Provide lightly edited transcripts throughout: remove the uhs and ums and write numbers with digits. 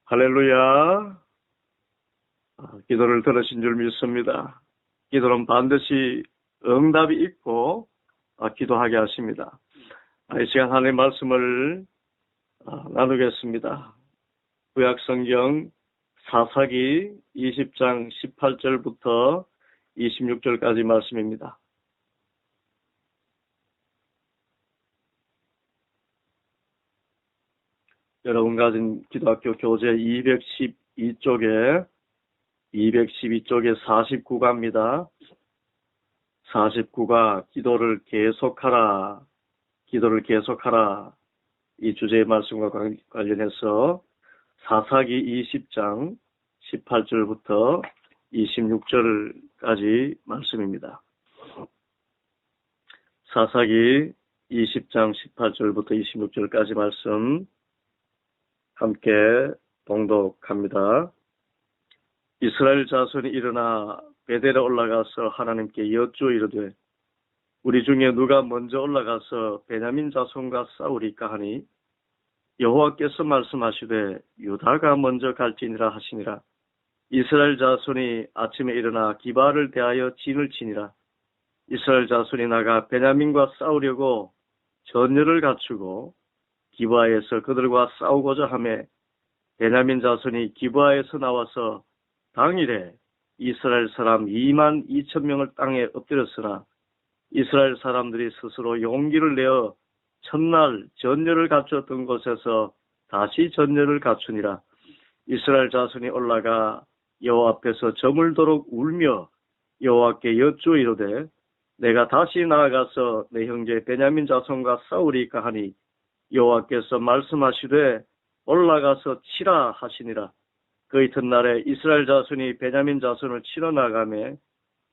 할렐루야. 기도를 들으신 줄 믿습니다. 기도는 반드시 응답이 있고 기도하게 하십니다. 이 시간 하나님의 말씀을 나누겠습니다. 구약성경 사사기 20장 18절부터 26절까지 말씀입니다. 여러분 가진 기도학교 교재 212쪽에 49가입니다. 49가 기도를 계속하라 이 주제의 말씀과 관련해서 사사기 20장 18절부터 26절까지 말씀입니다. 사사기 20장 18절부터 26절까지 말씀 함께 봉독합니다. 이스라엘 자손이 일어나 베델에 올라가서 하나님께 여쭈어 이르되 우리 중에 누가 먼저 올라가서 베냐민 자손과 싸우리까 하니 여호와께서 말씀하시되 유다가 먼저 갈지니라 하시니라. 이스라엘 자손이 아침에 일어나 기바를 대하여 진을 치니라. 이스라엘 자손이 나가 베냐민과 싸우려고 전열을 갖추고 기브아에서 그들과 싸우고자 하매 베냐민 자손이 기브아에서 나와서 당일에 이스라엘 사람 22,000명을 땅에 엎드렸으나 이스라엘 사람들이 스스로 용기를 내어 첫날 전열을 갖추었던 곳에서 다시 전열을 갖추니라. 이스라엘 자손이 올라가 여호와 앞에서 저물도록 울며 여호와께 여쭈어 이르되 내가 다시 나아가서 내 형제 베냐민 자손과 싸우리까 하니 여호와께서 말씀하시되 올라가서 치라 하시니라. 그 이튿날에 이스라엘 자손이 베냐민 자손을 치러 나가매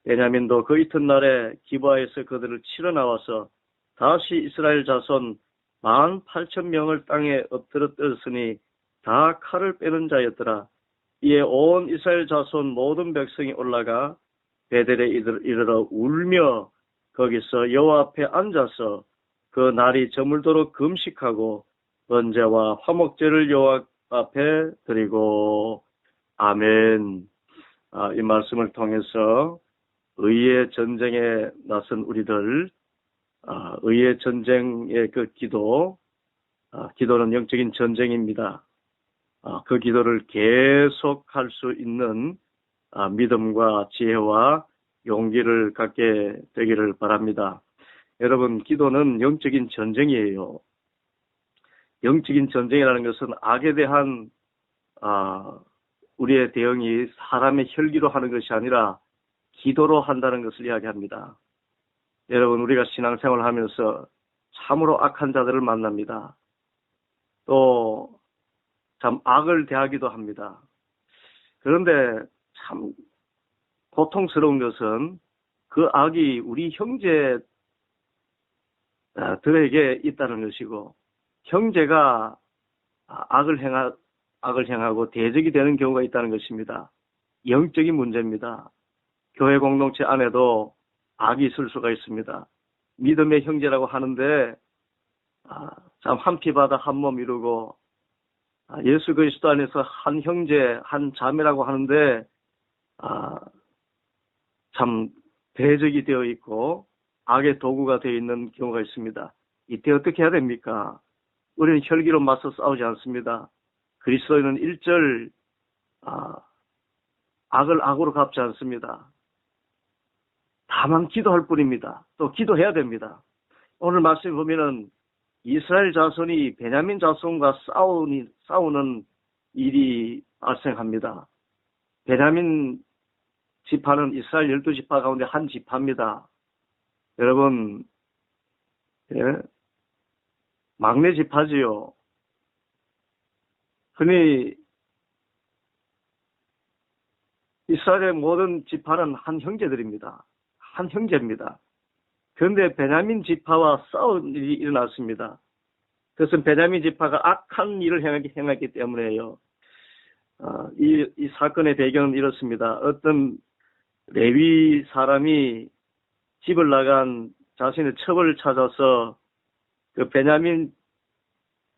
베냐민도 그 이튿날에 기브아에서 그들을 치러 나와서 다시 이스라엘 자손 18,000명을 땅에 엎드렸으니 다 칼을 빼는 자였더라. 이에 온 이스라엘 자손 모든 백성이 올라가 베델에 이르러 울며 거기서 여호와 앞에 앉아서 그 날이 저물도록 금식하고 번제와 화목제를 여호와 앞에 드리고 아멘. 이 말씀을 통해서 의의 전쟁에 나선 우리들, 의의 전쟁의 그 기도는 영적인 전쟁입니다. 그 기도를 계속할 수 있는 믿음과 지혜와 용기를 갖게 되기를 바랍니다. 여러분, 기도는 영적인 전쟁이에요. 영적인 전쟁이라는 것은 악에 대한 우리의 대응이 사람의 혈기로 하는 것이 아니라 기도로 한다는 것을 이야기합니다. 여러분, 우리가 신앙생활을 하면서 참으로 악한 자들을 만납니다. 또 참 악을 대하기도 합니다. 그런데 참 고통스러운 것은 그 악이 우리 형제들에게 있다는 것이고 형제가 악을 행하고 대적이 되는 경우가 있다는 것입니다. 영적인 문제입니다. 교회 공동체 안에도 악이 있을 수가 있습니다. 믿음의 형제라고 하는데 참 한 피 바다 한 몸 이루고 예수 그리스도 안에서 한 형제 한 자매라고 하는데 참 대적이 되어 있고 악의 도구가 되어 있는 경우가 있습니다. 이때 어떻게 해야 됩니까? 우리는 혈기로 맞서 싸우지 않습니다. 그리스도인은 일절 악을 악으로 갚지 않습니다. 다만 기도할 뿐입니다. 또 기도해야 됩니다. 오늘 말씀 보면은 이스라엘 자손이 베냐민 자손과 싸우는 일이 발생합니다. 베냐민 지파는 이스라엘 12지파 가운데 한 지파입니다. 여러분, 막내 지파지요. 흔히 이스라엘의 모든 지파는 한 형제들입니다. 한 형제입니다. 그런데 베냐민 지파와 싸운 일이 일어났습니다. 그것은 베냐민 지파가 악한 일을 행했기 때문에요. 이 사건의 배경은 이렇습니다. 어떤 레위 사람이 집을 나간 자신의 첩을 찾아서 그 베냐민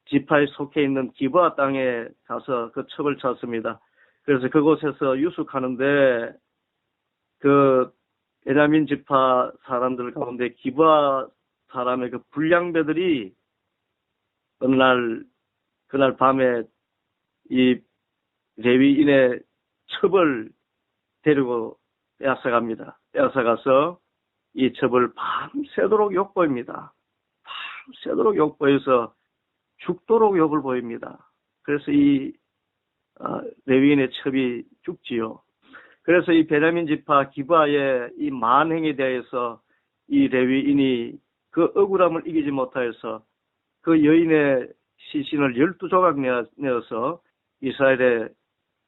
지파에 속해 있는 기브아 땅에 가서 그 첩을 쳤습니다. 그래서 그곳에서 유숙하는데 그 베냐민 지파 사람들 가운데 기브아 사람의 그 불량배들이 어느 날 그날 밤에 이 레위인의 첩을 데리고 빼앗아갑니다. 빼앗아가서 이 첩을 밤새도록 욕보입니다. 밤새도록 욕보여서 죽도록 욕을 보입니다. 그래서 이 레위인의 첩이 죽지요. 그래서 이 베냐민 지파 기브아의 이 만행에 대해서 이 레위인이 그 억울함을 이기지 못하여서 그 여인의 시신을 12조각 내어서 이스라엘의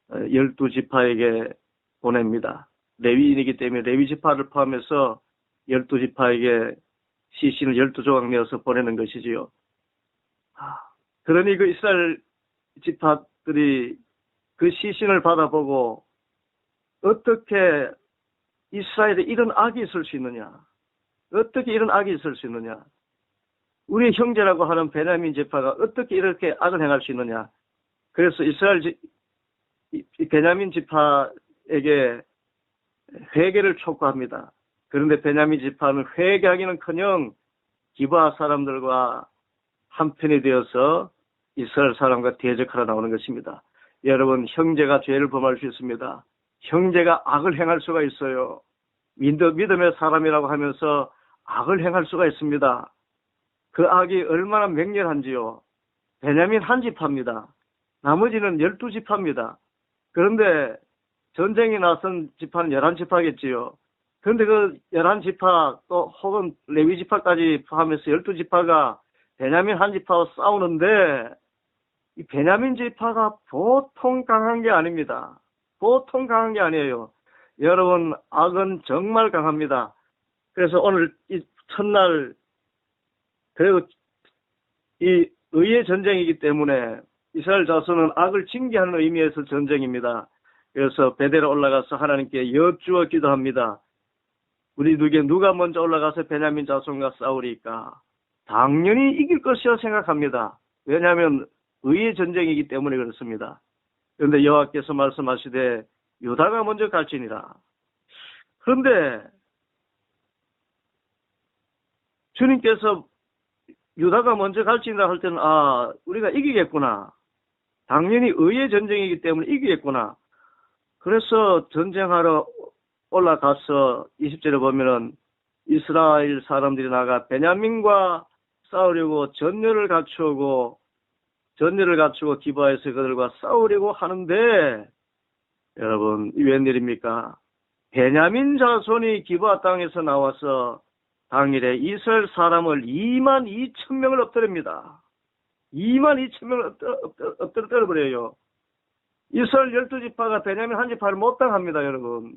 12지파에게 보냅니다. 레위인이기 때문에 레위 지파를 포함해서 12지파에게 시신을 12조각 내어서 보내는 것이지요. 그러니 그 이스라엘 지파들이 그 시신을 받아보고 어떻게 이스라엘에 이런 악이 있을 수 있느냐? 어떻게 이런 악이 있을 수 있느냐? 우리 형제라고 하는 베냐민 지파가 어떻게 이렇게 악을 행할 수 있느냐? 그래서 베냐민 지파에게 회개를 촉구합니다. 그런데 베냐민 지파는 회개하기는커녕 기브아 사람들과 한편이 되어서 이스라엘 사람과 대적하러 나오는 것입니다. 여러분, 형제가 죄를 범할 수 있습니다. 형제가 악을 행할 수가 있어요. 믿음의 사람이라고 하면서 악을 행할 수가 있습니다. 그 악이 얼마나 맹렬한지요. 베냐민 한 지파입니다. 나머지는 12지파입니다. 그런데 전쟁이 나선 지파는 11지파겠지요. 그런데 그 11지파 또 혹은 레위지파까지 포함해서 12지파가 베냐민 한 지파와 싸우는데 이 베냐민 지파가 보통 강한 게 아닙니다. 보통 강한 게 아니에요. 여러분, 악은 정말 강합니다. 그래서 오늘 이 첫날 그리고 이 의의 전쟁이기 때문에 이스라엘 자손은 악을 징계하는 의미에서 전쟁입니다. 그래서 베델에 올라가서 하나님께 여쭈어 기도합니다. 우리 누가 먼저 올라가서 베냐민 자손과 싸우리까? 당연히 이길 것이라 생각합니다. 왜냐하면 의의 전쟁이기 때문에 그렇습니다. 그런데 여호와께서 말씀하시되 유다가 먼저 갈지니라. 그런데 주님께서 유다가 먼저 갈지니라 할 때는 우리가 이기겠구나. 당연히 의의 전쟁이기 때문에 이기겠구나. 그래서 전쟁하러 올라가서 20절에 보면은 이스라엘 사람들이 나가 베냐민과 싸우려고 전열을 갖추고 기브아에서 그들과 싸우려고 하는데 여러분, 이 웬일입니까? 베냐민 자손이 기브아 땅에서 나와서 당일에 이스라엘 사람을 22,000명을 엎드립니다. 22,000명을 엎드려버려요. 이스라엘 12지파가 베냐민 한 지파를 못 당합니다, 여러분.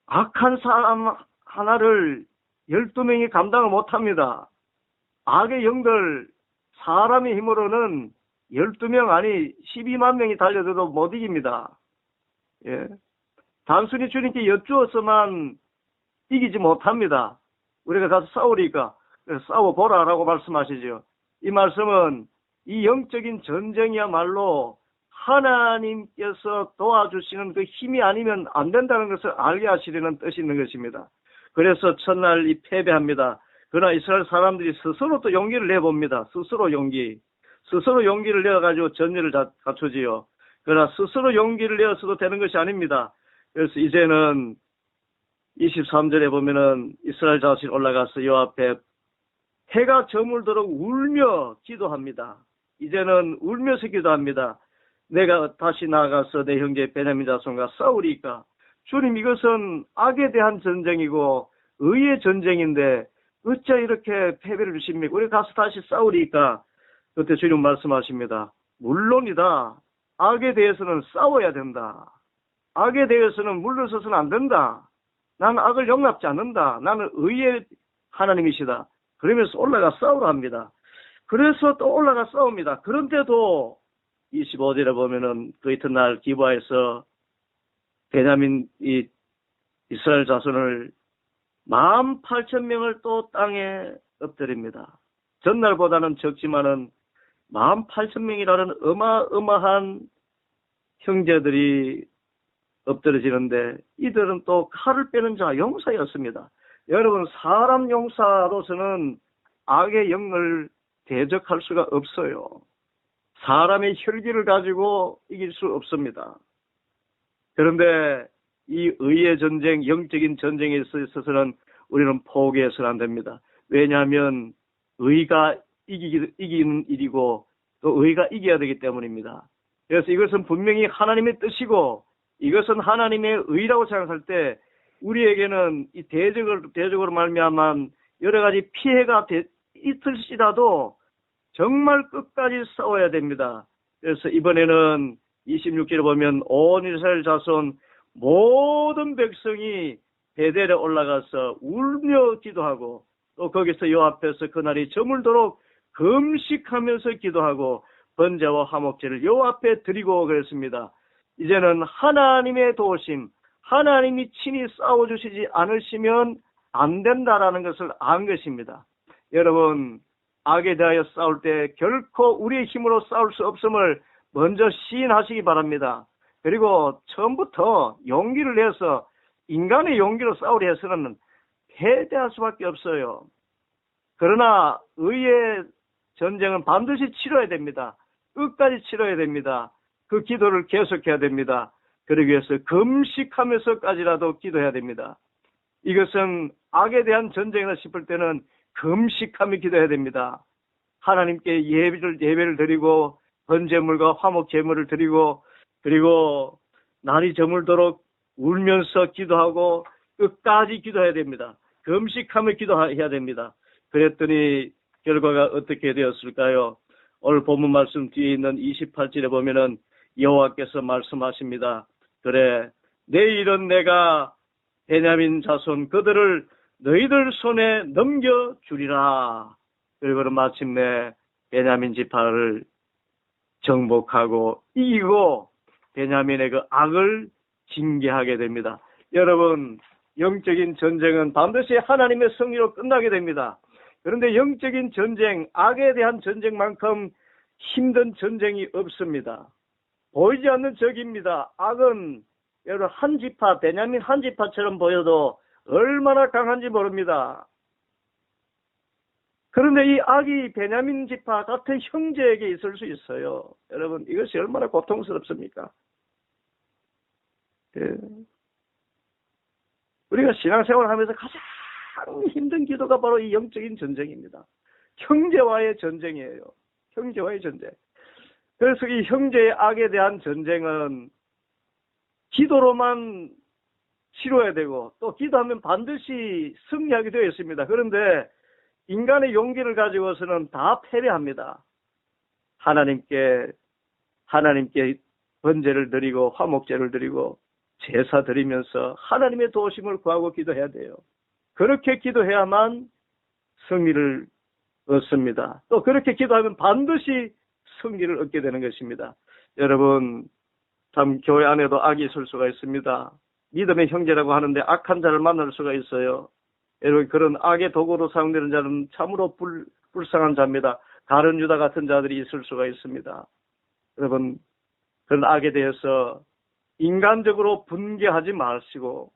악한 사람 하나를 12명이 감당을 못합니다. 악의 영들, 사람의 힘으로는 12명 아니 12만 명이 달려들어도 못 이깁니다. 예. 단순히 주님께 여쭈어서만 이기지 못합니다. 우리가 가서 싸우리까 싸워보라라고 말씀하시죠. 이 말씀은 이 영적인 전쟁이야말로 하나님께서 도와주시는 그 힘이 아니면 안 된다는 것을 알게 하시려는 뜻이 있는 것입니다. 그래서 첫날 이 패배합니다. 그러나 이스라엘 사람들이 스스로 또 용기를 내봅니다. 스스로 용기를 내어가지고 전열을 갖추지요. 그러나 스스로 용기를 내어서도 되는 것이 아닙니다. 그래서 이제는 23절에 보면은 이스라엘 자손이 올라가서 여호와 앞에 해가 저물도록 울며 기도합니다. 이제는 울면서 기도합니다. 내가 다시 나아가서 내 형제 베냐민 자손과 싸우리까? 주님, 이것은 악에 대한 전쟁이고 의의 전쟁인데 어찌 이렇게 패배를 주십니까? 우리 가서 다시 싸우리까? 그때 주님 말씀하십니다. 물론이다. 악에 대해서는 싸워야 된다. 악에 대해서는 물러서서는 안 된다. 나는 악을 용납지 않는다. 나는 의의 하나님이시다. 그러면서 올라가 싸우라 합니다. 그래서 또 올라가 싸웁니다. 그런데도 25절에 보면은 그 이튿날 기브아에서 베냐민 이스라엘 자손을 18,000명을 또 땅에 엎드립니다. 전날보다는 적지만은 18,000명이라는 어마어마한 형제들이 엎드러지는데 이들은 또 칼을 빼는 자 용사였습니다. 여러분, 사람 용사로서는 악의 영을 대적할 수가 없어요. 사람의 혈기를 가지고 이길 수 없습니다. 그런데 이 의의 전쟁, 영적인 전쟁에 있어서는 우리는 포기해서는 안 됩니다. 왜냐하면 의가 이기는 일이고 또 의가 이겨야 되기 때문입니다. 그래서 이것은 분명히 하나님의 뜻이고 이것은 하나님의 의라고 생각할 때 우리에게는 이 대적으로 말미암아 여러 가지 피해가 있을지라도 정말 끝까지 싸워야 됩니다. 그래서 이번에는 26절에 보면 온 이스라엘 자손 모든 백성이 베델에 올라가서 울며 기도하고 또 거기서 요 앞에서 그날이 저물도록 금식하면서 기도하고 번제와 화목제를 요 앞에 드리고 그랬습니다. 이제는 하나님의 도우심, 하나님이 친히 싸워주시지 않으시면 안 된다라는 것을 안 것입니다. 여러분, 악에 대하여 싸울 때 결코 우리의 힘으로 싸울 수 없음을 먼저 시인하시기 바랍니다. 그리고 처음부터 용기를 내서 인간의 용기로 싸우려 해서는 패배할 수밖에 없어요. 그러나 의의 전쟁은 반드시 치러야 됩니다. 끝까지 치러야 됩니다. 그 기도를 계속해야 됩니다. 그러기 위해서 금식하면서까지라도 기도해야 됩니다. 이것은 악에 대한 전쟁이다 싶을 때는 금식하며 기도해야 됩니다. 하나님께 예배를 드리고 번제물과 화목 제물을 드리고 그리고 날이 저물도록 울면서 기도하고 끝까지 기도해야 됩니다. 금식하며 기도해야 됩니다. 그랬더니 결과가 어떻게 되었을까요? 오늘 본문 말씀 뒤에 있는 28절에 보면은 여호와께서 말씀하십니다. 그래, 내일은 내가 베냐민 자손 그들을 너희들 손에 넘겨주리라. 그리고 마침내 베냐민 지파를 정복하고 이기고 베냐민의 그 악을 징계하게 됩니다. 여러분, 영적인 전쟁은 반드시 하나님의 승리로 끝나게 됩니다. 그런데 영적인 전쟁, 악에 대한 전쟁만큼 힘든 전쟁이 없습니다. 보이지 않는 적입니다. 악은 여러분 한 지파, 베냐민 한 지파처럼 보여도 얼마나 강한지 모릅니다. 그런데 이 악이 베냐민 지파 같은 형제에게 있을 수 있어요. 여러분, 이것이 얼마나 고통스럽습니까? 예. 우리가 신앙생활을 하면서 가장 힘든 기도가 바로 이 영적인 전쟁입니다. 형제와의 전쟁이에요. 형제와의 전쟁. 그래서 이 형제의 악에 대한 전쟁은 기도로만 치러야 되고 또 기도하면 반드시 승리하게 되어 있습니다. 그런데 인간의 용기를 가지고서는 다 패배합니다. 하나님께 번제를 드리고 화목제를 드리고 제사 드리면서 하나님의 도우심을 구하고 기도해야 돼요. 그렇게 기도해야만 승리를 얻습니다. 또 그렇게 기도하면 반드시 승리를 얻게 되는 것입니다. 여러분, 참 교회 안에도 악이 있을 수가 있습니다. 믿음의 형제라고 하는데 악한 자를 만날 수가 있어요. 여러분, 그런 악의 도구로 사용되는 자는 참으로 불쌍한 자입니다. 가룟 유다 같은 자들이 있을 수가 있습니다. 여러분, 그런 악에 대해서 인간적으로 분개하지 마시고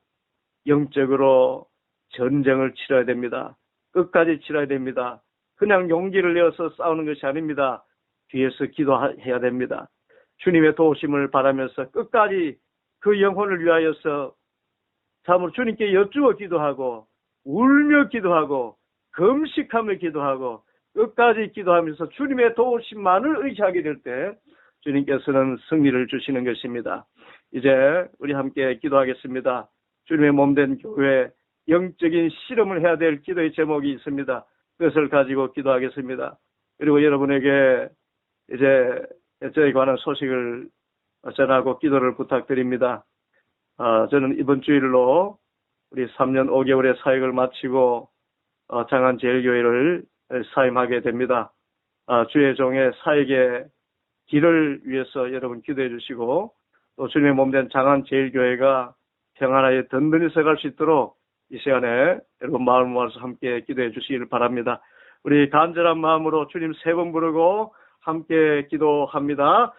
영적으로 전쟁을 치러야 됩니다. 끝까지 치러야 됩니다. 그냥 용기를 내어서 싸우는 것이 아닙니다. 뒤에서 기도해야 됩니다. 주님의 도우심을 바라면서 끝까지 그 영혼을 위하여서 참으로 주님께 여쭈어 기도하고 울며 기도하고 금식하며 기도하고 끝까지 기도하면서 주님의 도우심만을 의지하게 될 때 주님께서는 승리를 주시는 것입니다. 이제 우리 함께 기도하겠습니다. 주님의 몸된 교회, 영적인 실험을 해야 될 기도의 제목이 있습니다. 그것을 가지고 기도하겠습니다. 그리고 여러분에게 이제 저에 관한 소식을 전하고 기도를 부탁드립니다. 저는 이번 주일로 우리 3년 5개월의 사역을 마치고 장안제일교회를 사임하게 됩니다. 주의 종의 사역의 길을 위해서 여러분 기도해 주시고 또 주님의 몸된 장안제일교회가 평안하게 든든히 서갈 수 있도록 이 시간에 여러분 마음을 모아서 함께 기도해 주시기를 바랍니다. 우리 간절한 마음으로 주님 세 번 부르고 함께 기도합니다.